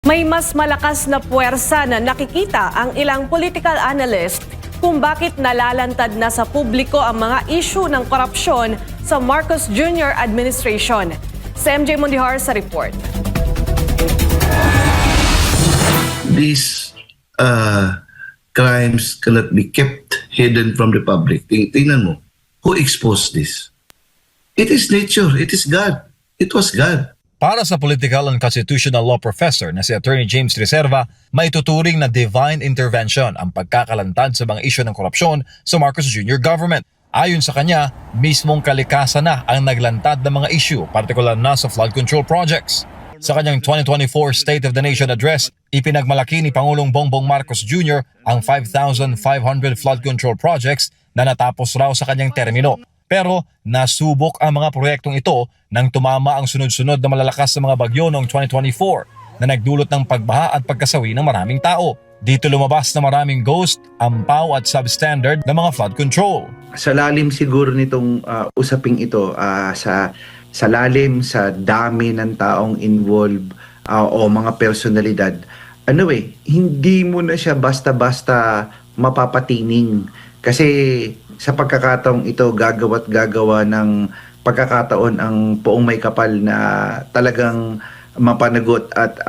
May mas malakas na puwersa na nakikita ang ilang political analyst kung bakit nalalantad na sa publiko ang mga issue ng korupsyon sa Marcos Jr. administration. Si MJ Mundihar sa report. These crimes cannot be kept hidden from the public. Tingnan mo, who exposed this? It is nature. It is God. It was God. Para sa political and constitutional law professor na si Attorney James Reserva, may tuturing na divine intervention ang pagkakalantad sa mga isyu ng korupsyon sa Marcos Jr. government. Ayon sa kanya, mismong kalikasan na ang naglantad ng mga isyu, partikular na sa flood control projects. Sa kanyang 2024 State of the Nation Address, ipinagmalaki ni Pangulong Bongbong Marcos Jr. ang 5,500 flood control projects na natapos raw sa kanyang termino. Pero nasubok ang mga proyektong ito nang tumama ang sunod-sunod na malalakas na mga bagyo noong 2024 na nagdulot ng pagbaha at pagkasawi ng maraming tao. Dito lumabas na maraming ghost, ampaw at substandard na mga flood control. Sa lalim siguro nitong usaping ito, sa lalim, sa dami ng taong involved o mga personalidad, hindi mo na siya basta-basta mapapatining. Kasi sa pagkakataong ito, gagawa ng pagkakataon ang poong may kapal na talagang mapanagot at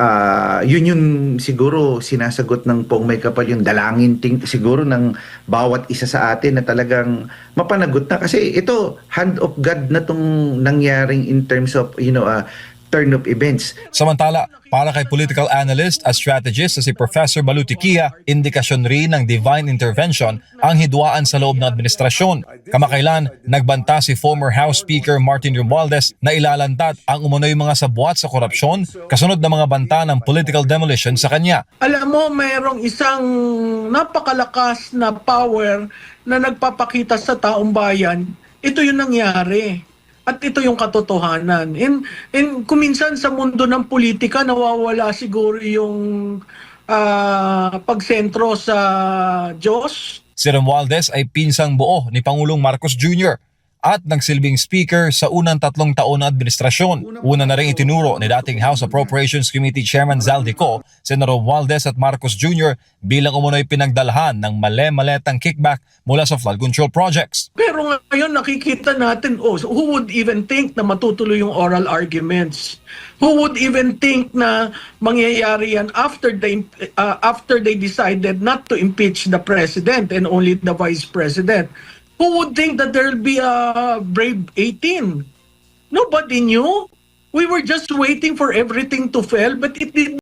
yun yung siguro sinasagot ng poong may kapal, yung dalangin siguro ng bawat isa sa atin na talagang mapanagot na. Kasi ito, hand of God na tong nangyaring in terms of, turn of events. Samantala, para kay political analyst at strategist na si Professor Balutiquia, indikasyon rin ng divine intervention ang hidwaan sa loob ng administrasyon. Kamakailan, nagbanta si former House Speaker Martin Romualdez na ilalantad ang umunoy mga sabuat sa korupsyon kasunod ng mga banta ng political demolition sa kanya. Alam mo, mayroong isang napakalakas na power na nagpapakita sa taong bayan. Ito yung nangyari. At ito yung katotohanan. Kuminsan sa mundo ng politika, nawawala siguro yung pagsentro sa Diyos. Si Romualdez ay pinsang buo ni Pangulong Marcos Jr. at nagsilbing speaker sa unang 3 taon na administrasyon. Una na rin itinuro ni dating House Appropriations Committee Chairman Zaldico, Senator Romualdez at Marcos Jr. bilang umunoy pinagdalhan ng male-maletang kickback mula sa flood control projects. Pero ngayon nakikita natin, who would even think na matutuloy yung oral arguments? Who would even think na mangyayari yan after they decided not to impeach the president and only the vice president? Who would think that there will be a brave 18? Nobody knew. We were just waiting for everything to fail, but it did